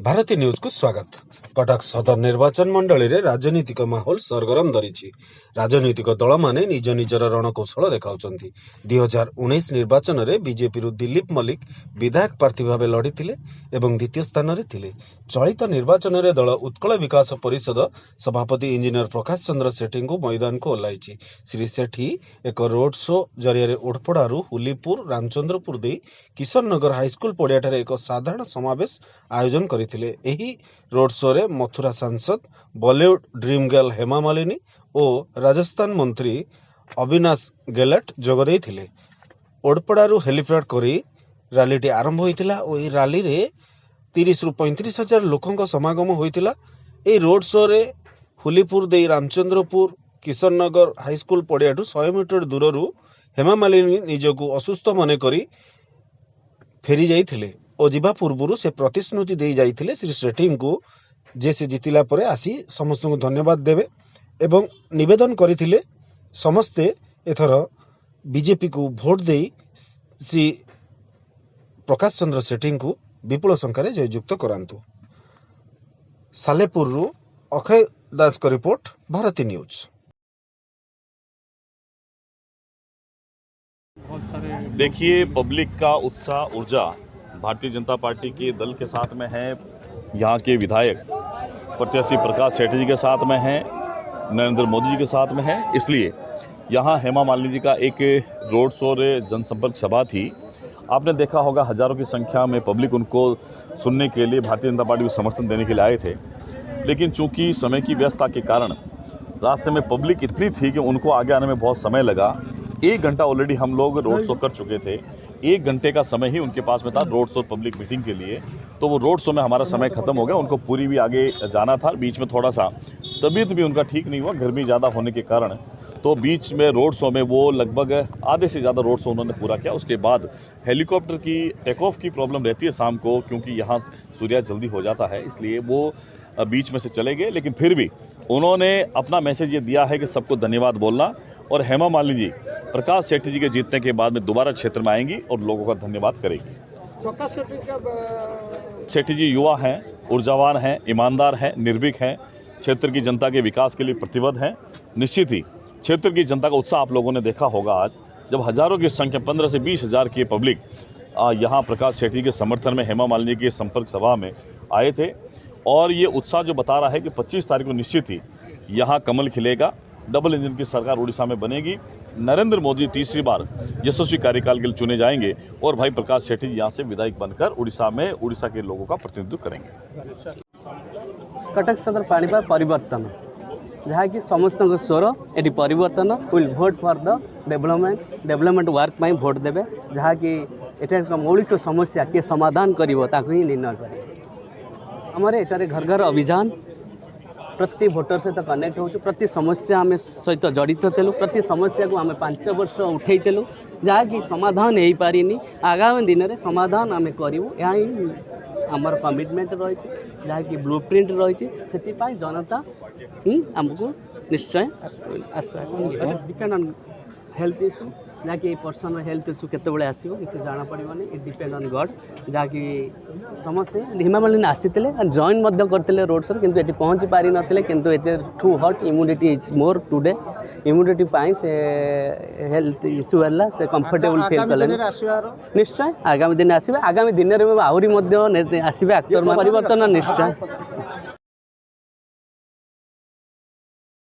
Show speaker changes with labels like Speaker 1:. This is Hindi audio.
Speaker 1: भारती न्यूज को स्वागत। कटक सदर निर्वाचन मंडली रे राजनीतिक माहौल सरगरम धरिछि। राजनीतिक दल माने निज निजर रणकौशल देखाउछन्ति। 2019 निर्वाचन रे बीजेपी रु दिलीप मल्लिक विधायक प्रार्थी भावे लड़िथिले एवं द्वितीय स्थान रे थिले। चलित निर्वाचन रे दल उत्कल विकास परिषद सभापति इंजीनियर प्रकाश चंद्र सेठी को मैदान को ओह्लाइछि। श्री सेठी एक रोड शो जरिए ओडपड़ारू हुलीपुर रामचंद्रपुर दे किशन नगर हाईस्कूल पड़ियाठारे एक साधारण समावेश आयोजन कर रोड शो रे मथुरा सांसद बॉलीवुड ड्रीम गर्ल हेमा मालिनी और राजस्थान मंत्री अविनाश गेहलोत जोग देइथिले। ओडपड़ारू हेलीपैड करी रैली आरंभ होइतिला और ई रैली रे 30 रु 35 हजार लोकंक समागम होइतिला। ए रोड शो रे हुलीपुर दे रामचंद्रपुर किशन नगर हाईस्कूल पड़ियाठू 100 मीटर दूररू हेमा मालिनी निजको असुस्थ मन करी फेरी जाइथिले और जीवा पूर्व से प्रतिश्रुति दे जाइथिले श्री सेठी को जे से जितिला परे आसी समस्त को धन्यवाद देवे एवं निवेदन करथिले समस्ते एथर बीजेपी को भोट दे श्री प्रकाश चंद्र सेठी को विपुल संख्यार जययुक्त करांतु। सालेपुर अक्षय दास का रिपोर्ट, भारती न्यूज।
Speaker 2: देखिए, पब्लिक का उत्साह ऊर्जा भारतीय जनता पार्टी के दल के साथ में है। यहाँ के विधायक प्रत्याशी प्रकाश सेठी जी के साथ में है, नरेंद्र मोदी जी के साथ में है। इसलिए यहाँ हेमा मालिनी जी का एक रोड शो रे जनसंपर्क सभा थी। आपने देखा होगा हजारों की संख्या में पब्लिक उनको सुनने के लिए भारतीय जनता पार्टी को समर्थन देने के लिए आए थे। लेकिन चूंकि समय की व्यस्तता के कारण रास्ते में पब्लिक इतनी थी कि उनको आगे आने में बहुत समय लगा। 1 घंटा ऑलरेडी हम लोग रोड शो कर चुके थे। 1 घंटे का समय ही उनके पास में था रोड शो पब्लिक मीटिंग के लिए। तो वो रोड शो में हमारा समय खत्म हो गया। उनको पूरी भी आगे जाना था। बीच में थोड़ा सा तबीयत भी उनका ठीक नहीं हुआ, गर्मी ज़्यादा होने के कारण। तो बीच में रोड शो में वो लगभग आधे से ज़्यादा रोड शो उन्होंने पूरा किया। उसके बाद हेलीकॉप्टर की टेक ऑफ की प्रॉब्लम रहती है शाम को, क्योंकि यहाँ सूर्यास्त जल्दी हो जाता है, इसलिए वो बीच में से चले गए। लेकिन फिर भी उन्होंने अपना मैसेज ये दिया है कि सबको धन्यवाद बोलना। और हेमा मालिनी जी प्रकाश सेठी जी के जीतने के बाद में दोबारा क्षेत्र में आएंगी और लोगों का धन्यवाद करेंगी।
Speaker 3: प्रकाश
Speaker 2: सेठी जी युवा हैं, ऊर्जावान हैं, ईमानदार हैं, निर्भीक हैं, क्षेत्र की जनता के विकास के लिए प्रतिबद्ध हैं। निश्चित ही क्षेत्र की जनता का उत्साह आप लोगों ने देखा होगा आज, जब हजारों की संख्या 15 से 20 हज़ार की पब्लिक यहाँ प्रकाश सेठी के समर्थन में हेमा मालिनी के संपर्क सभा में आए थे। और ये उत्साह जो बता रहा है कि 25 तारीख को निश्चित ही यहाँ कमल खिलेगा, डबल इंजन की सरकार उड़ीसा में बनेगी, नरेंद्र मोदी तीसरी बार यशस्वी कार्यकाल के लिए चुने जाएंगे और भाई प्रकाश सेठी यहाँ से विधायक बनकर उड़ीसा के लोगों का प्रतिनिधित्व करेंगे।
Speaker 4: कटक सदर पाणीपाग परिवर्तन जहाँ कि समस्त स्वर ये परिवर्तन will vote for the development work में भोट देवे, जहाँ कि एटार मौलिक समस्या किए समाधान करिवो ताकू ही निर्णय करे। आमर एटारे घर घर अभियान प्रति भोटर सहित कनेक्ट हो, प्रति समस्या आम सहित जड़ित थेलु, प्रति समस्या को आम 5 वर्ष उठेलु, जहाँकि समाधान हो पारिनी। आगामी दिन में समाधान आम करूँ, यहाँ ही आमर कमिटमेंट रही, जहाँकि ब्लूप्रिंट रही। से जनता ही आमको निश्चय आशा डिपेंड ऑन हेल्थ इश्यू, जहाँकि पर्सनल हेल्थ इश्यू केतबेले आसो किसी जाना पड़ोनी। इट डिपेंड ऑन गॉड, जहाँकि समस्ते हेमा मालिनी आसी जॉइन करते रोड शो, किंतु ये पहुँची पारि नथिले, किंतु ये too hot immunity is more today. Immunity से हेल्थ इश्यू है से कंफर्टेबल फील कले। निश्चय आगामी दिन आसवे, आगामी दिन में आहरी आसवे एक्टर परिवर्तन निश्चय।